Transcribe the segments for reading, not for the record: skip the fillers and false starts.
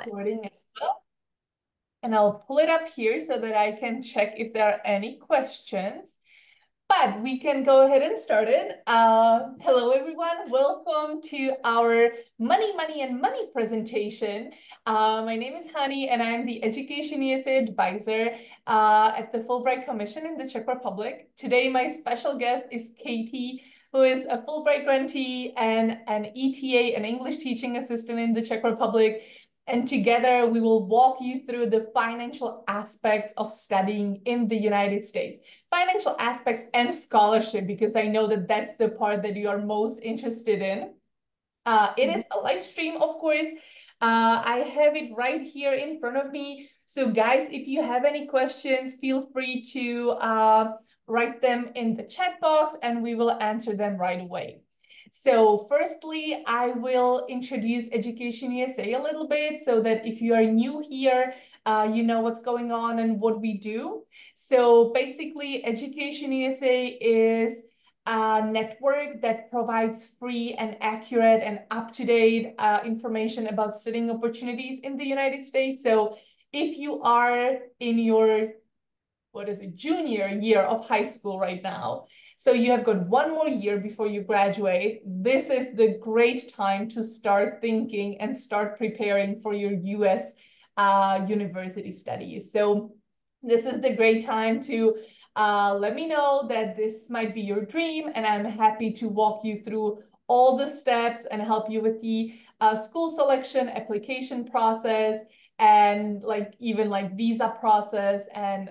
recording as well. And I'll pull it up here so that I can check if there are any questions. But we can go ahead and start it. Hello, everyone. Welcome to our Money, and Money presentation. My name is Hani, and I'm the Education USA advisor at the Fulbright Commission in the Czech Republic. Today, my special guest is Katie, who is a Fulbright grantee and an ETA, an English teaching assistant in the Czech Republic. And together, we will walk you through the financial aspects of studying in the United States. Financial aspects and scholarship, because I know that that's the part that you are most interested in. It is a live stream, of course. I have it right here in front of me. So guys, if you have any questions, feel free to write them in the chat box and we will answer them right away. So firstly, I will introduce Education USA a little bit so that if you are new here, you know what's going on and what we do. So basically, Education USA is a network that provides free and accurate and up-to-date information about studying opportunities in the United States. So if you are in your, junior year of high school right now, so you have got one more year before you graduate, this is the great time to start thinking and start preparing for your US university studies. So this is the great time to let me know that this might be your dream, and I'm happy to walk you through all the steps and help you with the school selection, application process, and even visa process and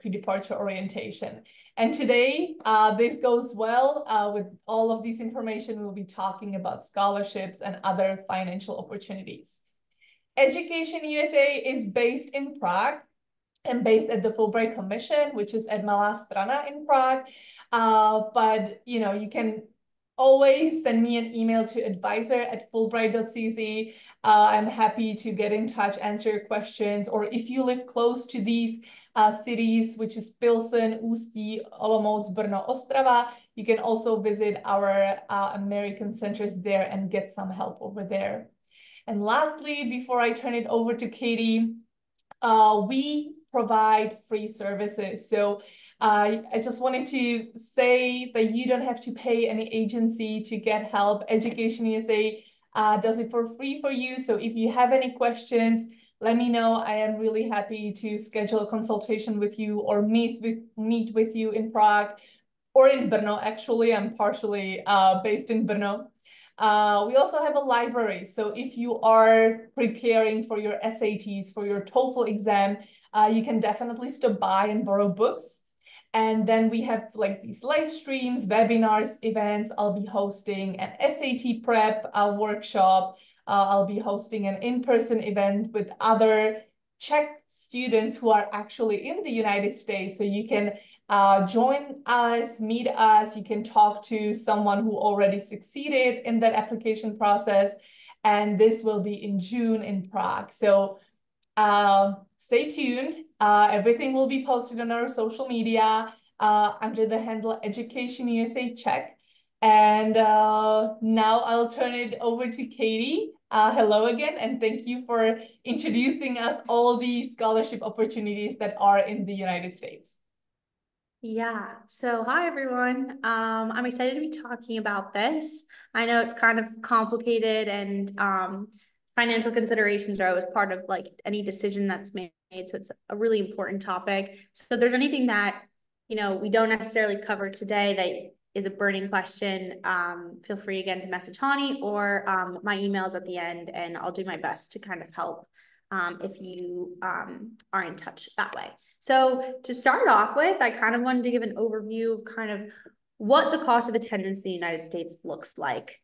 pre-departure orientation. And today, this goes well with all of this information. We'll be talking about scholarships and other financial opportunities. Education USA is based in Prague and based at the Fulbright Commission, which is at Malá Strana in Prague. But you can always send me an email to advisor@fulbright.cz. I'm happy to get in touch, answer your questions, or if you live close to these cities, which is Pilsen, Ústí, Olomouc, Brno, Ostrava, you can also visit our American centers there and get some help over there. And lastly, before I turn it over to Katie, we provide free services. So I just wanted to say that you don't have to pay any agency to get help. Education USA does it for free for you. So if you have any questions, let me know. I am really happy to schedule a consultation with you or meet with you in Prague or in Brno. Actually, I'm partially based in Brno. We also have a library. So if you are preparing for your SATs, for your TOEFL exam, you can definitely stop by and borrow books. And then we have these live streams, webinars, events. I'll be hosting an SAT prep workshop. I'll be hosting an in-person event with other Czech students who are actually in the United States. So you can join us, meet us. You can talk to someone who already succeeded in that application process. And this will be in June in Prague. So stay tuned. Everything will be posted on our social media under the handle Education USA Czech. And now I'll turn it over to Katie. Hello again, and thank you for introducing us all the scholarship opportunities that are in the United States. Yeah, so hi everyone. I'm excited to be talking about this. I know it's kind of complicated, and financial considerations are always part of any decision that's made. So it's a really important topic. So if there's anything that we don't necessarily cover today that is a burning question, feel free again to message Hani, or my email's at the end, and I'll do my best to kind of help if you are in touch that way. So to start off with, I kind of wanted to give an overview of kind of what the cost of attendance in the United States looks like.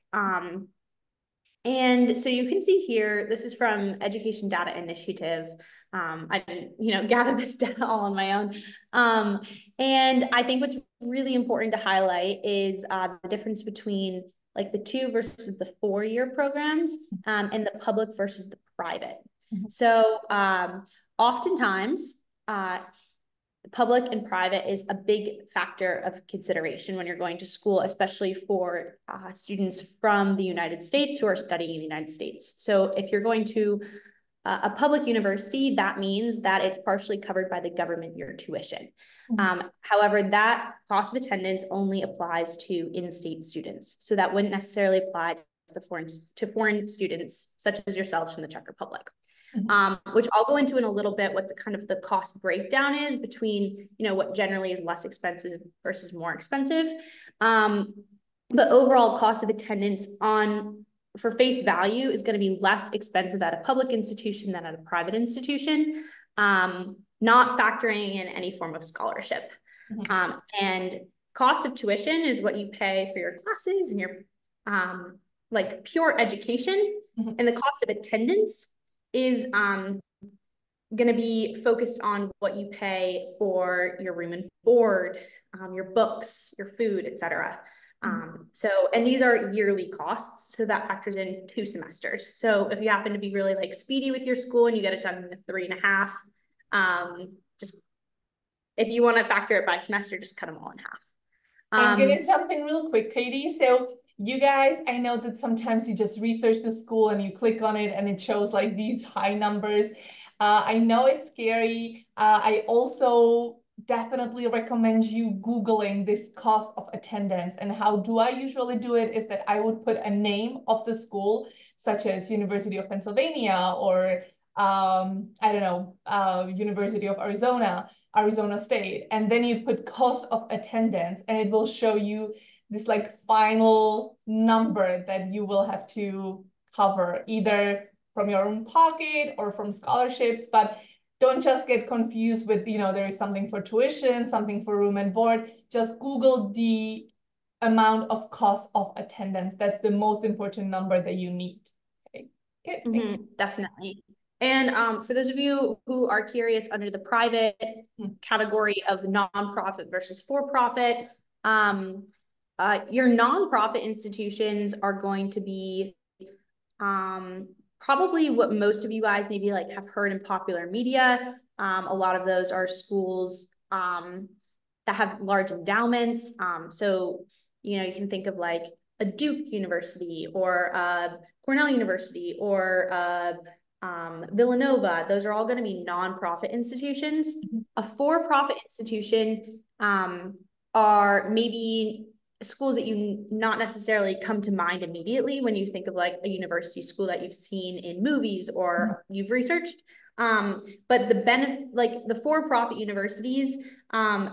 And so you can see here, this is from Education Data Initiative. I didn't, gather this data all on my own. And I think what's really important to highlight is the difference between the 2 versus the 4-year programs and the public versus the private. So oftentimes, public and private is a big factor of consideration when you're going to school, especially for students from the United States who are studying in the United States. So if you're going to a public university, that means that it's partially covered by the government year tuition. However, that cost of attendance only applies to in-state students. So that wouldn't necessarily apply to foreign students, such as yourselves from the Czech Republic. Which I'll go into in a little bit, what the kind of the cost breakdown is between, what generally is less expensive versus more expensive. The overall cost of attendance for face value is going to be less expensive at a public institution than at a private institution, not factoring in any form of scholarship. And cost of tuition is what you pay for your classes and your like pure education. And the cost of attendance is going to be focused on what you pay for your room and board, your books, your food, etc. And these are yearly costs, so that factors in 2 semesters. So if you happen to be really like speedy with your school and you get it done in 3.5, just if you want to factor it by semester, just cut them all in half. I'm gonna jump in real quick, Katie. So you guys, I know that sometimes you just research the school and you click on it and it shows like these high numbers. I know it's scary. I also definitely recommend you Googling this cost of attendance. And how do I usually do it is that I would put a name of the school, such as University of Pennsylvania or I don't know, University of Arizona State. And then you put cost of attendance and it will show you this like final number that you will have to cover either from your own pocket or from scholarships. But don't just get confused with, there is something for tuition, something for room and board. Just Google the amount of cost of attendance. That's the most important number that you need. Okay, good. Definitely. And for those of you who are curious, under the private category of nonprofit versus for-profit, your nonprofit institutions are going to be probably what most of you guys maybe like have heard in popular media. A lot of those are schools that have large endowments. So, you can think of like a Duke University or Cornell University or Villanova. Those are all going to be nonprofit institutions. A for-profit institution are maybe schools that you not necessarily come to mind immediately when you think of like a university school that you've seen in movies or you've researched. But the benefit, like the for-profit universities,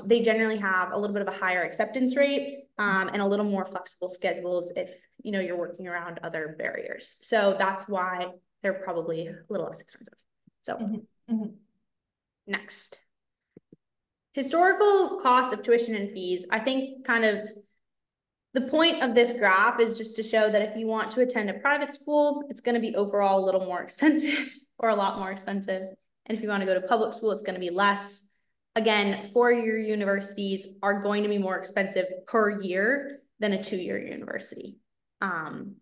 they generally have a little bit of a higher acceptance rate and a little more flexible schedules if you're working around other barriers. So that's why they're probably a little less expensive. So next. Historical cost of tuition and fees. I think kind of the point of this graph is just to show that if you want to attend a private school, it's going to be overall a little more expensive or a lot more expensive. And if you want to go to public school, it's going to be less. Again, 4-year universities are going to be more expensive per year than a 2-year university.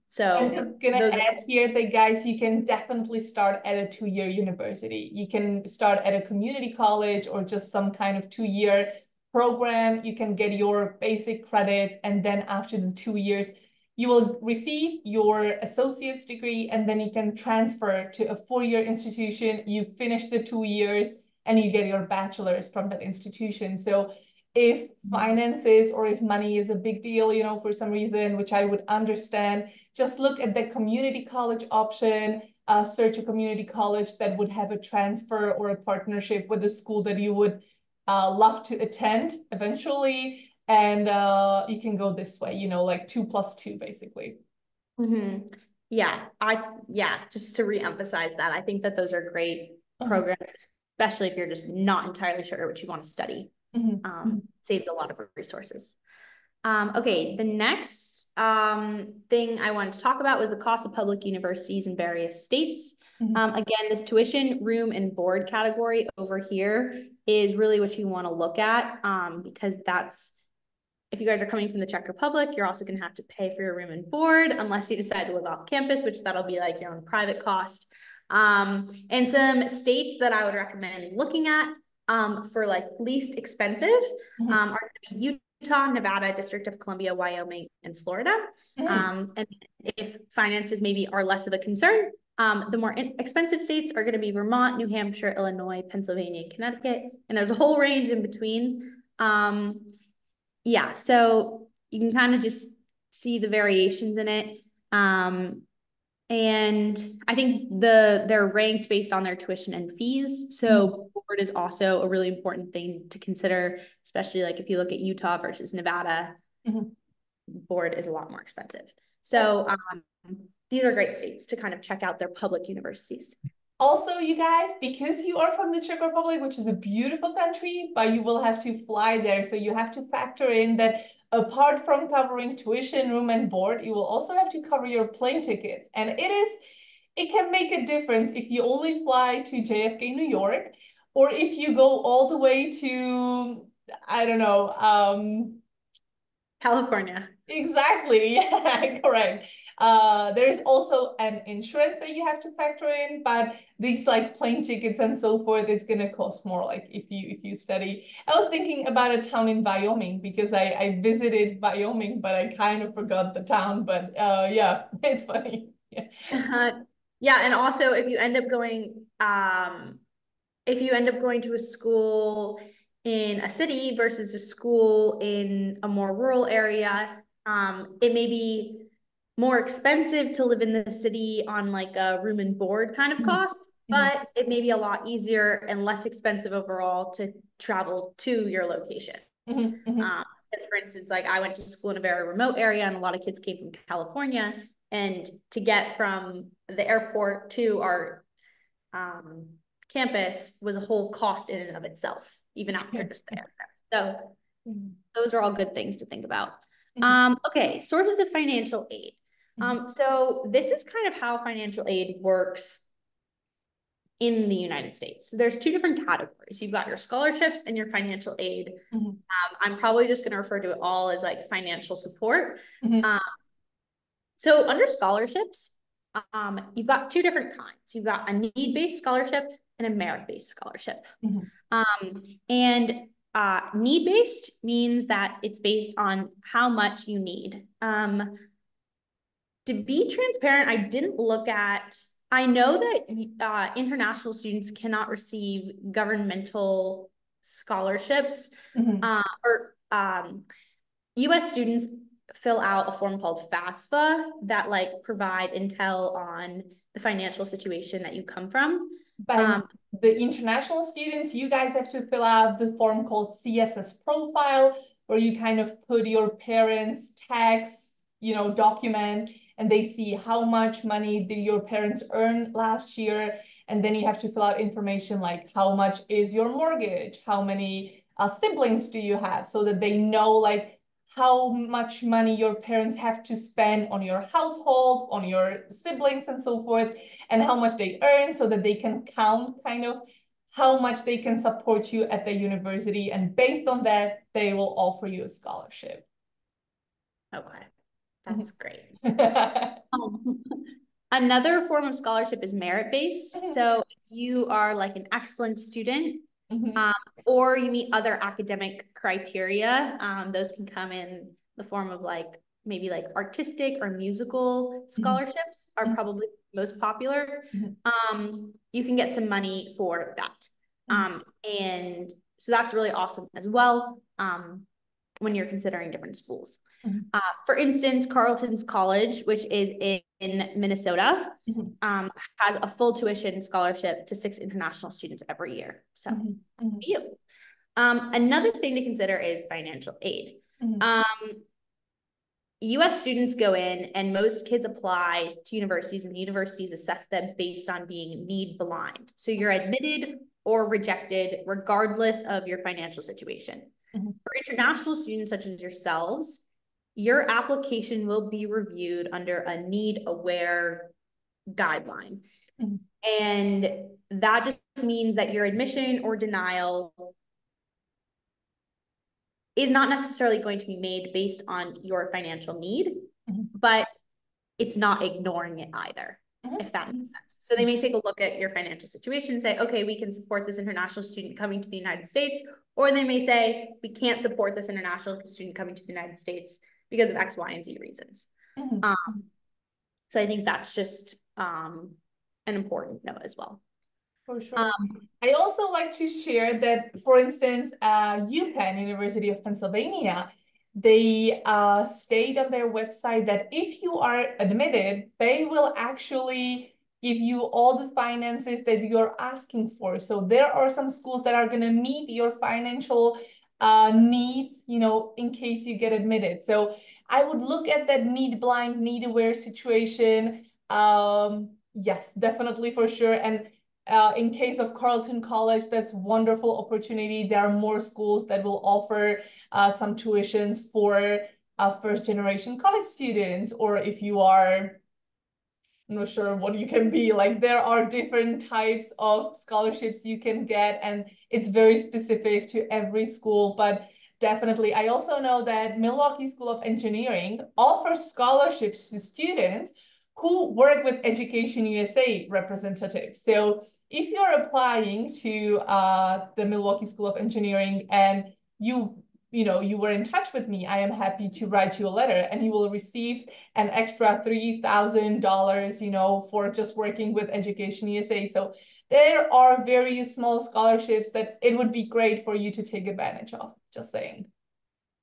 So I'm just gonna add here that guys, you can definitely start at a 2-year university. You can start at a community college or just some kind of 2-year program. You can get your basic credits, and then after the 2 years, you will receive your associate's degree, and then you can transfer to a 4-year institution. You finish the 2 years and you get your bachelor's from that institution. So if finances or if money is a big deal, for some reason, which I would understand, just look at the community college option, search a community college that would have a transfer or a partnership with a school that you would love to attend eventually. And you can go this way, like 2 + 2, basically. Yeah, just to reemphasize that, I think that those are great programs, especially if you're just not entirely sure what you want to study. Saves a lot of resources. Okay, the next thing I wanted to talk about was the cost of public universities in various states. Again, this tuition, room, and board category over here is really what you want to look at because that's, if you guys are coming from the Czech Republic, you're also going to have to pay for your room and board unless you decide to live off campus, which that'll be like your own private cost. And some states that I would recommend looking at for like least expensive are going to be Utah, Nevada, District of Columbia, Wyoming, and Florida. And if finances maybe are less of a concern, The more expensive states are going to be Vermont, New Hampshire, Illinois, Pennsylvania, and Connecticut. And there's a whole range in between. Yeah, so you can kind of just see the variations in it. And I think they're ranked based on their tuition and fees. So board is also a really important thing to consider, especially like if you look at Utah versus Nevada, board is a lot more expensive. So these are great states to kind of check out their public universities. Also, you guys, because you are from the Czech Republic, which is a beautiful country, but you will have to fly there. So you have to factor in that apart from covering tuition, room, and board, you will also have to cover your plane tickets. And it can make a difference if you only fly to JFK, New York, or if you go all the way to, I don't know, California. Exactly, yeah, correct. There's also an insurance that you have to factor in, but these like plane tickets and so forth, it's gonna cost more like if you study. I was thinking about a town in Wyoming because I visited Wyoming, but I kind of forgot the town, but yeah, it's funny. Yeah. Yeah, and also if you end up going to a school in a city versus a school in a more rural area, it may be more expensive to live in the city on like a room and board kind of cost, but it may be a lot easier and less expensive overall to travel to your location. Because for instance, like I went to school in a very remote area and a lot of kids came from California, and to get from the airport to our campus was a whole cost in and of itself, even after just the airfare. So those are all good things to think about. Okay, sources of financial aid. So this is kind of how financial aid works in the United States. So there's two different categories. You've got your scholarships and your financial aid. I'm probably just going to refer to it all as like financial support. So under scholarships, you've got two different kinds. You've got a need-based scholarship and a merit-based scholarship. And need-based means that it's based on how much you need. To be transparent, I didn't look at, I know that international students cannot receive governmental scholarships, or US students fill out a form called FAFSA that like provide intel on the financial situation that you come from. But the international students, you guys have to fill out the form called CSS profile, where you kind of put your parents' tax, document, and they see how much money did your parents earn last year. And then you have to fill out information like how much is your mortgage, how many siblings do you have, so that they know like how much money your parents have to spend on your household, on your siblings and so forth, and how much they earn, so that they can count kind of how much they can support you at the university. And based on that, they will offer you a scholarship. Okay, that's great. Another form of scholarship is merit-based. So if you are like an excellent student, or you meet other academic criteria, those can come in the form of like maybe like artistic or musical scholarships are probably most popular. You can get some money for that. And so that's really awesome as well when you're considering different schools. For instance, Carleton's College, which is in Minnesota, has a full tuition scholarship to 6 international students every year. So you. Another thing to consider is financial aid. US students go in and most kids apply to universities, and the universities assess them based on being need blind. So you're admitted or rejected regardless of your financial situation. For international students such as yourselves, your application will be reviewed under a need-aware guideline. And that just means that your admission or denial is not necessarily going to be made based on your financial need, but it's not ignoring it either, if that makes sense. So they may take a look at your financial situation and say, okay, we can support this international student coming to the United States, or they may say, we can't support this international student coming to the United States because of X, Y, and Z reasons. So I think that's just an important note as well. For sure. I also like to share that, for instance, UPenn, University of Pennsylvania, they state on their website that if you are admitted, they will actually give you all the finances that you're asking for. So there are some schools that are going to meet your financial needs, you know, in case you get admitted. So I would look at that need blind, need aware situation. Yes, definitely for sure. And in case of Carleton College, that's wonderful opportunity. There are more schools that will offer some tuitions for first generation college students, or if you are, I'm not sure what you can be, like there are different types of scholarships you can get, and it's very specific to every school. But definitely, I also know that Milwaukee School of Engineering offers scholarships to students who work with Education USA representatives. So if you're applying to the Milwaukee School of Engineering and you were in touch with me, I am happy to write you a letter, and you will receive an extra $3,000, you know, for just working with Education USA. So there are very small scholarships that it would be great for you to take advantage of. Just saying.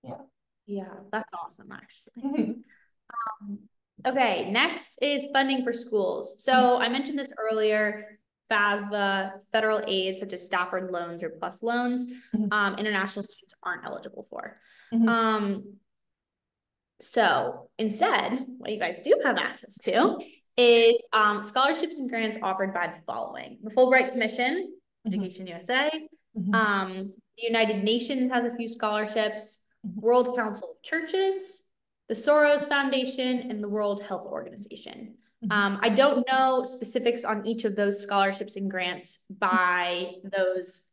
Yeah. Yeah, that's awesome, actually. Mhm. Okay, next is funding for schools. So I mentioned this earlier, FAFSA, federal aid such as Stafford loans or PLUS loans, Mhm. international students aren't eligible for. Mhm. So instead, what you guys do have access to is scholarships and grants offered by the following: the Fulbright Commission, Mhm. Education USA, Mhm. the United Nations has a few scholarships, Mhm. World Council of Churches, the Soros Foundation, and the World Health Organization. Mhm. I don't know specifics on each of those scholarships and grants by those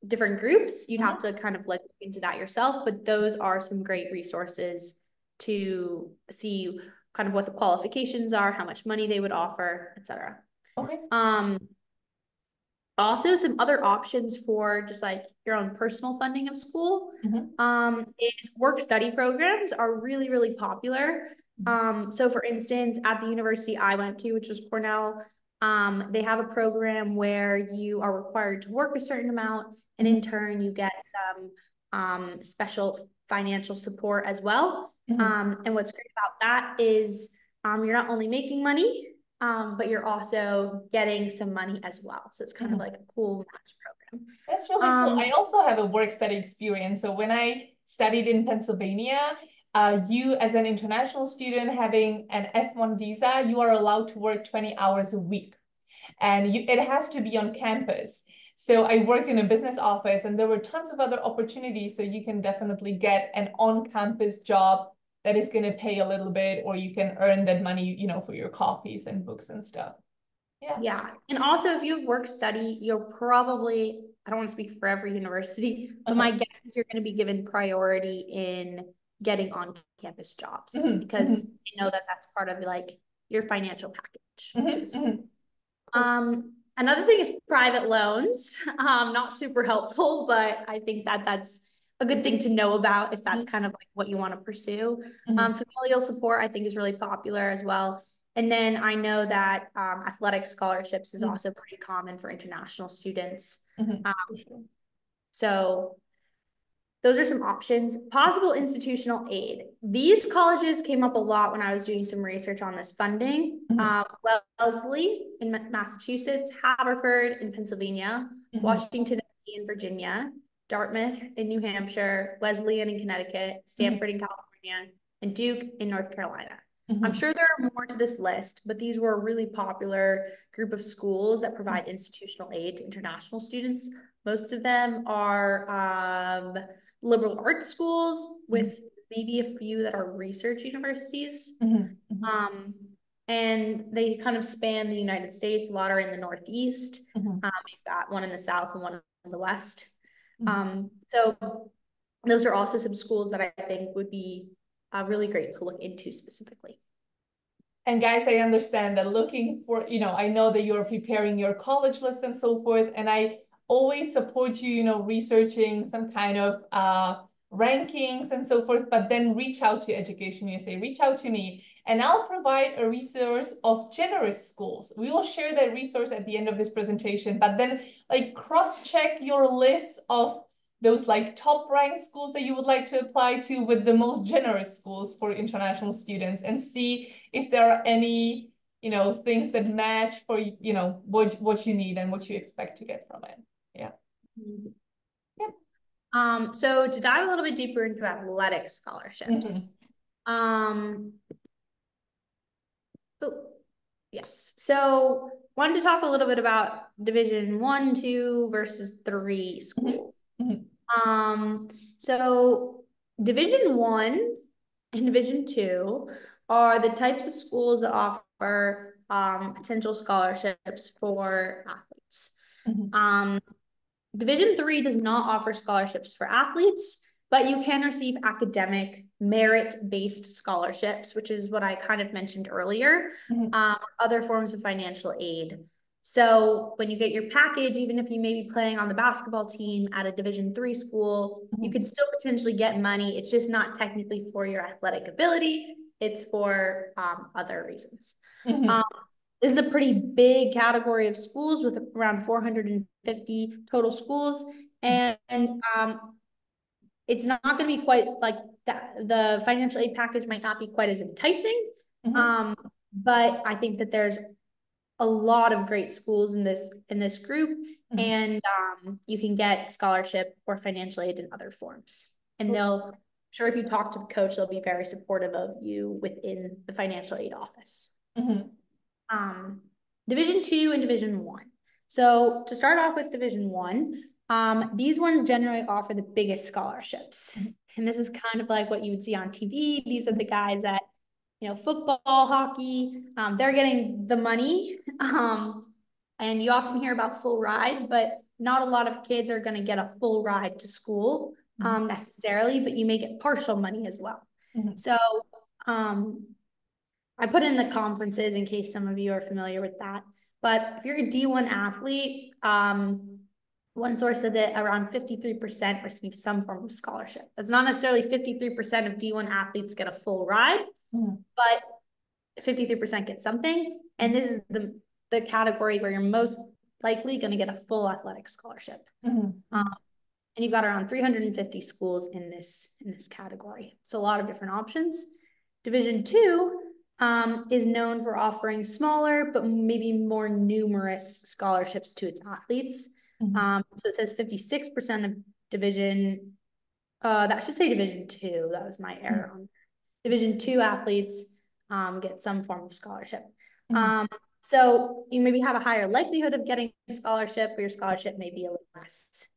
different groups. You'd have to kind of like look into that yourself, but those are some great resources to see kind of what the qualifications are, how much money they would offer, etc. Okay. Also, some other options for just like your own personal funding of school Mhm. is work study programs are really, really popular. So for instance, at the university I went to, which was Cornell, they have a program where you are required to work a certain amount, and in turn you get some special financial support as well. Mhm. And what's great about that is you're not only making money, but you're also getting some money as well. So it's kind of Mhm. like a cool match program. That's really cool. I also have a work study experience. So when I studied in Pennsylvania, you as an international student having an F1 visa, you are allowed to work 20 hours a week, and it has to be on campus. So I worked in a business office, and there were tons of other opportunities. So you can definitely get an on-campus job that is going to pay a little bit, or you can earn that money, you know, for your coffees and books and stuff. Yeah. Yeah. And also, if you have work study, you're probably, I don't want to speak for every university, but my guess is you're going to be given priority in getting on campus jobs Mhm. because Mhm. you know that that's part of like your financial package to the Mhm. school. Mhm. Cool. Another thing is private loans. Not super helpful, but I think that that's a good thing to know about if that's Mhm. kind of like what you want to pursue. Mhm. Familial support, I think, is really popular as well. And then I know that athletic scholarships is Mhm. also pretty common for international students. Mhm. Um, For sure. so those are some options. Possible institutional aid. These colleges came up a lot when I was doing some research on this funding. Mhm. Wellesley in Massachusetts, Haverford in Pennsylvania, Mhm. Washington in Virginia, Dartmouth in New Hampshire, Wesleyan in Connecticut, Mhm. Stanford in California, and Duke in North Carolina. I'm Mhm. sure there are more to this list, but these were a really popular group of schools that provide institutional aid to international students. Most of them are liberal arts schools Mhm. with maybe a few that are research universities. Mhm. Mhm. Um, and they kind of span the United States. A lot are in the Northeast. Mhm. We've got one in the South and one in the West. Mhm. So those are also some schools that I think would be really great to look into specifically. And guys, I understand that looking for, you know, I know that you're preparing your college list and so forth, and I always support you, you know, researching some kind of rankings and so forth, but then reach out to Education USA, reach out to me, and I'll provide a resource of generous schools. We will share that resource at the end of this presentation, but then like cross-check your list of those like top ranked schools that you would like to apply to with the most generous schools for international students, and see if there are any, you know, things that match for, you know, what you need and what you expect to get from it. Yeah. Yeah. So to dive a little bit deeper into athletic scholarships, oh, yes. So wanted to talk a little bit about Division 1, 2 versus 3 schools. So Division 1 and Division 2 are the types of schools that offer potential scholarships for athletes. Division 3 does not offer scholarships for athletes, but you can receive academic merit-based scholarships, which is what I kind of mentioned earlier, other forms of financial aid. So when you get your package, even if you may be playing on the basketball team at a Division 3 school, you could still potentially get money. It's just not technically for your athletic ability. It's for other reasons. This is a pretty big category of schools with around 450 total schools. And it's not going to be quite like that. The financial aid package might not be quite as enticing. But I think that there's a lot of great schools in this group, and you can get scholarship or financial aid in other forms. And I'm sure if you talk to the coach, they'll be very supportive of you within the financial aid office. Division 2 and Division 1. So to start off with Division 1, these ones generally offer the biggest scholarships. And this is kind of like what you would see on TV. These are the guys that, you know, football, hockey, they're getting the money. And you often hear about full rides, but not a lot of kids are going to get a full ride to school necessarily, but you may get partial money as well. So I put in the conferences in case some of you are familiar with that. But if you're a D1 athlete, one source said that around 53% receive some form of scholarship. That's not necessarily 53% of D1 athletes get a full ride, but 53% get something. And this is the category where you're most likely going to get a full athletic scholarship. And you've got around 350 schools in this category. So a lot of different options. Division 2 is known for offering smaller, but maybe more numerous scholarships to its athletes. So it says 56% of Division, that should say Division 2. That was my error on Division 2 athletes get some form of scholarship. So you maybe have a higher likelihood of getting a scholarship, or your scholarship may be a little less.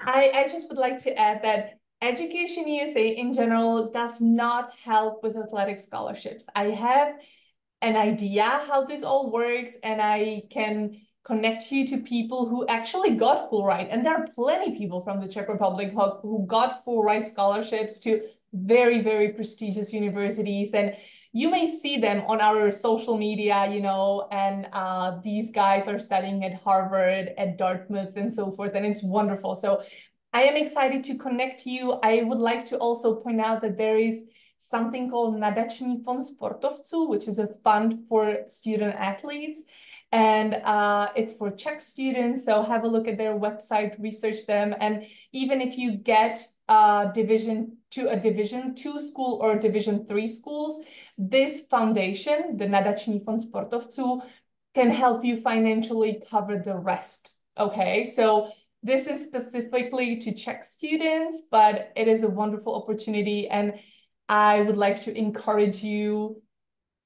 I just would like to add that Education USA in general does not help with athletic scholarships. I have an idea how this all works, and I can connect you to people who actually got full ride. And there are plenty of people from the Czech Republic who got full ride scholarships to very, very prestigious universities. And you may see them on our social media, you know, and these guys are studying at Harvard, at Dartmouth, and so forth. And it's wonderful. So I am excited to connect you. I would like to also point out that there is something called Nadační fond sportovců, which is a fund for student athletes. And it's for Czech students. So have a look at their website, research them. And even if you get a Division 2 school or Division 3 schools, this foundation, the Nadační fond sportovců, can help you financially cover the rest. Okay, so this is specifically to Czech students, but it is a wonderful opportunity. And I would like to encourage you,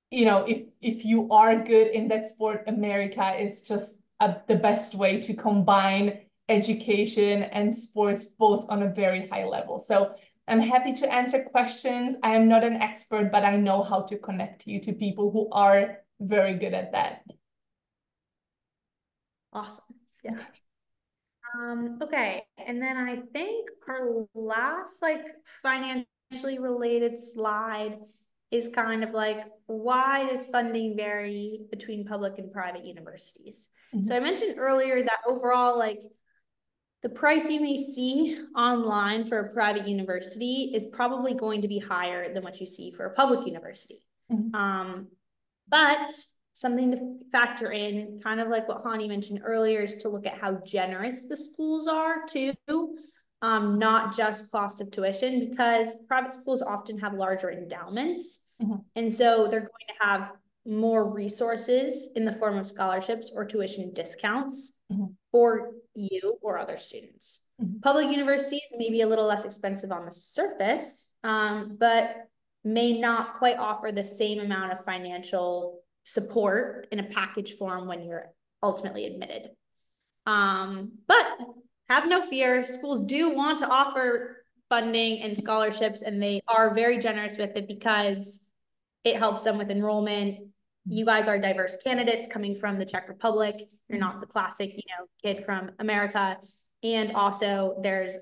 you know, if you are good in that sport, America is just the best way to combine education and sports both on a very high level. So I'm happy to answer questions. I am not an expert, but I know how to connect you to people who are very good at that. Awesome. Yeah. Okay. And then I think our last like financially related slide is kind of like, why does funding vary between public and private universities? So I mentioned earlier that overall, like The price you may see online for a private university is probably going to be higher than what you see for a public university. But something to factor in, kind of like what Hani mentioned earlier, is to look at how generous the schools are too, not just cost of tuition, because private schools often have larger endowments. And so they're going to have more resources in the form of scholarships or tuition discounts for you or other students. Public universities may be a little less expensive on the surface, but may not quite offer the same amount of financial support in a package form when you're ultimately admitted. But have no fear, schools do want to offer funding and scholarships, and they are very generous with it because it helps them with enrollment. You guys are diverse candidates coming from the Czech Republic. You're not the classic, kid from America. And also there's,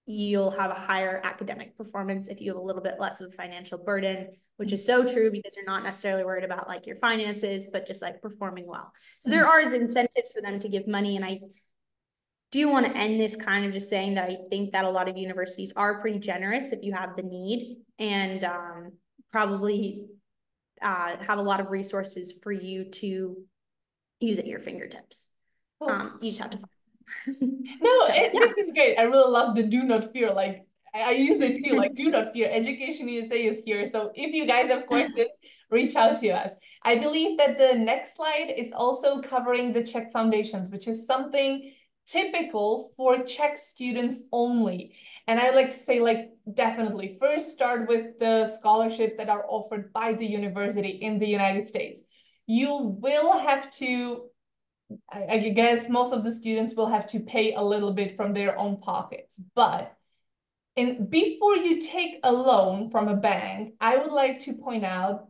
you'll have a higher academic performance if you have a little bit less of a financial burden, which is so true because you're not necessarily worried about like your finances, but just like performing well. So there are incentives for them to give money. And I do want to end this kind of just saying that I think that a lot of universities are pretty generous if you have the need, and probably have a lot of resources for you to use at your fingertips. You just have to No, so, this is great. I really love the do not fear. Like I use it too, like do not fear. Education USA is here. So if you guys have questions, reach out to us. I believe that the next slide is also covering the Czech foundations, which is something typical for Czech students only. And I like to say, like, definitely first start with the scholarships that are offered by the university in the United States. You will have to, I guess most of the students will have to pay a little bit from their own pockets, but before you take a loan from a bank, I would like to point out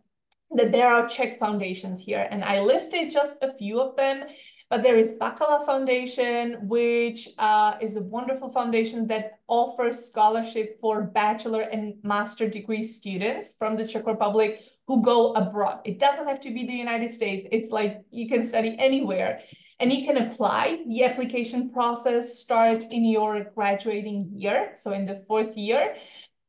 that there are Czech foundations here, and I listed just a few of them, but there is Bakala Foundation, which is a wonderful foundation that offers scholarship for bachelor and master degree students from the Czech Republic who go abroad. It doesn't have to be the United States. It's like you can study anywhere and you can apply. The application process starts in your graduating year, so in the 4th year.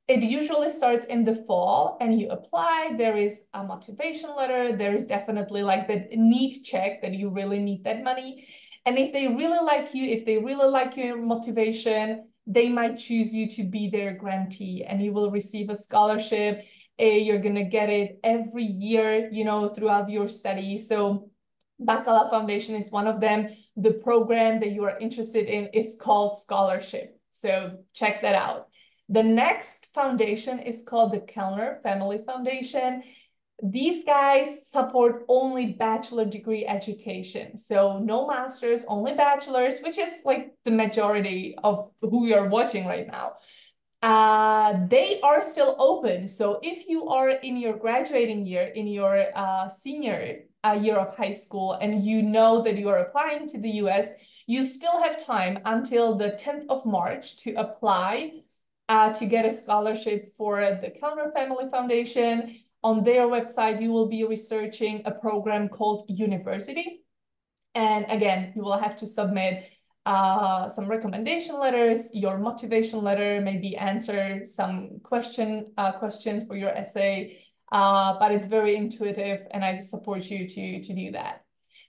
It usually starts in the fall and you apply. There is a motivation letter. There is definitely like the need check that you really need that money. And if they really like you, if they really like your motivation, they might choose you to be their grantee and you will receive a scholarship. You're going to get it every year, throughout your study. So Bakala Foundation is one of them. The program that you are interested in is called Scholarship. So check that out. The next foundation is called the Kellner Family Foundation. These guys support only bachelor degree education. So no masters, only bachelors, which is like the majority of who you're watching right now. They are still open. So if you are in your graduating year, in your senior year of high school, and you know that you are applying to the US, you still have time until the 10th of March to apply to get a scholarship for the Kellner Family Foundation. On their website, you will be researching a program called University. And again, you will have to submit some recommendation letters, your motivation letter, maybe answer some questions for your essay. But it's very intuitive and I support you to do that.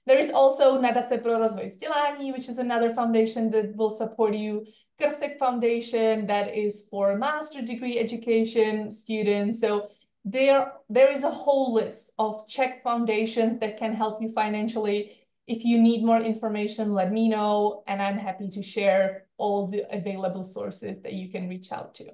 There is also Nadace pro rozvoj vzdělání, which is another foundation that will support you. Krsek Foundation, that is for master degree education students. So there is a whole list of Czech foundations that can help you financially. If you need more information, let me know, and I'm happy to share all the available sources that you can reach out to.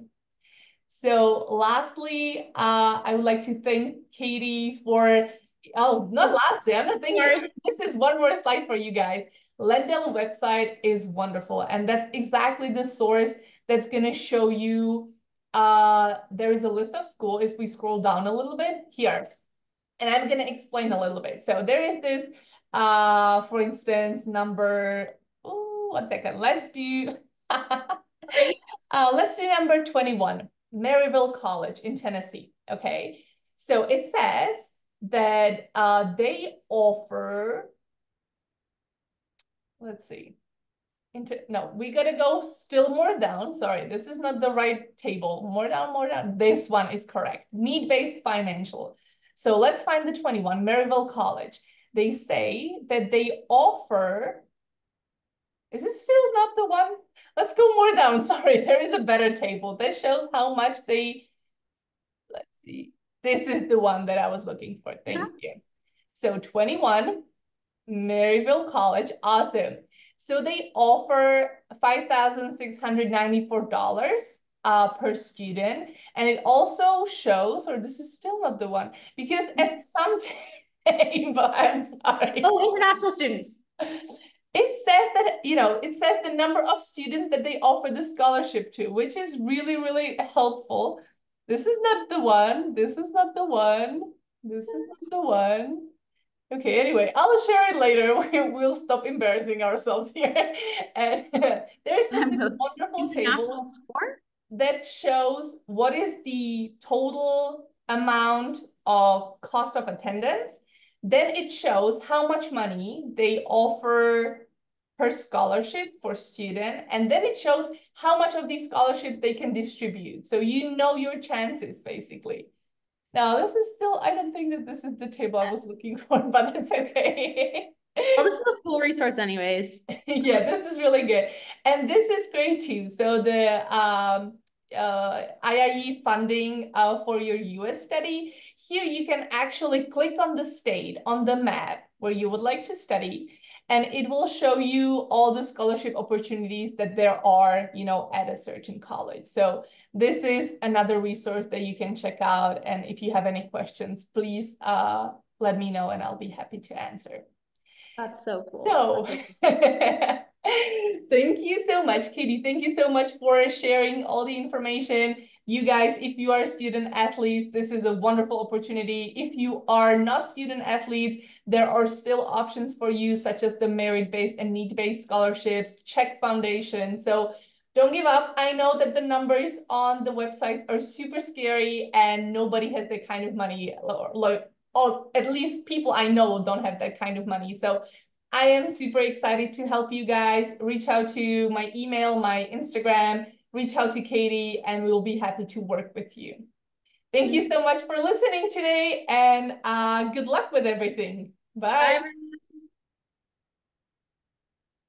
So lastly, I would like to thank Katie for, not lastly, I'm not thinking, this is one more slide for you guys. Lendl website is wonderful, and that's exactly the source that's going to show you, there is a list of school, if we scroll down a little bit, here. And I'm going to explain a little bit. So there is this, for instance, number, oh, 1 second, let's do number 21. Maryville College in Tennessee, okay? So it says that they offer, let's see, No, we gotta go still more down. Sorry, this is not the right table. More down, more down. This one is correct. Need-based financial. So let's find the 21, Maryville College. They say that they offer, is it still not the one? Let's go more down. Sorry, there is a better table. This shows how much they, let's see. This is the one that I was looking for. Thank you. So 21, Maryville College, awesome. So they offer $5,694 per student. And it also shows, or this is still not the one, because at some table, I'm sorry. Oh, international students. It says that, it says the number of students that they offer the scholarship to, which is really, really helpful. This is not the one. This is not the one. This is not the one. Okay, anyway, I'll share it later. We'll stop embarrassing ourselves here. And there's just this wonderful International table score? that shows what is the total amount of cost of attendance. Then it shows how much money they offer per scholarship for student. And then it shows how much of these scholarships they can distribute. So you know your chances, basically. Now, this is still, I don't think that this is the table I was looking for, but that's okay. Well, this is a full resource anyways. Yeah, this is really good. And this is great too. So the IIE funding for your US study, here you can actually click on the state on the map where you would like to study, and it will show you all the scholarship opportunities that there are, at a certain college. So this is another resource that you can check out. And if you have any questions, please let me know and I'll be happy to answer. That's so cool. So, thank you so much, Katie. Thank you so much for sharing all the information. You guys, if you are student athletes, this is a wonderful opportunity. If you are not student athletes, there are still options for you, such as the merit-based and need-based scholarships, Check Foundation. So don't give up. I know that the numbers on the websites are super scary and nobody has that kind of money, or at least people I know don't have that kind of money. So I am super excited to help you guys. Reach out to my email, my Instagram, reach out to Katie, and we'll be happy to work with you. Thank you so much for listening today, and good luck with everything. Bye. Bye, everyone.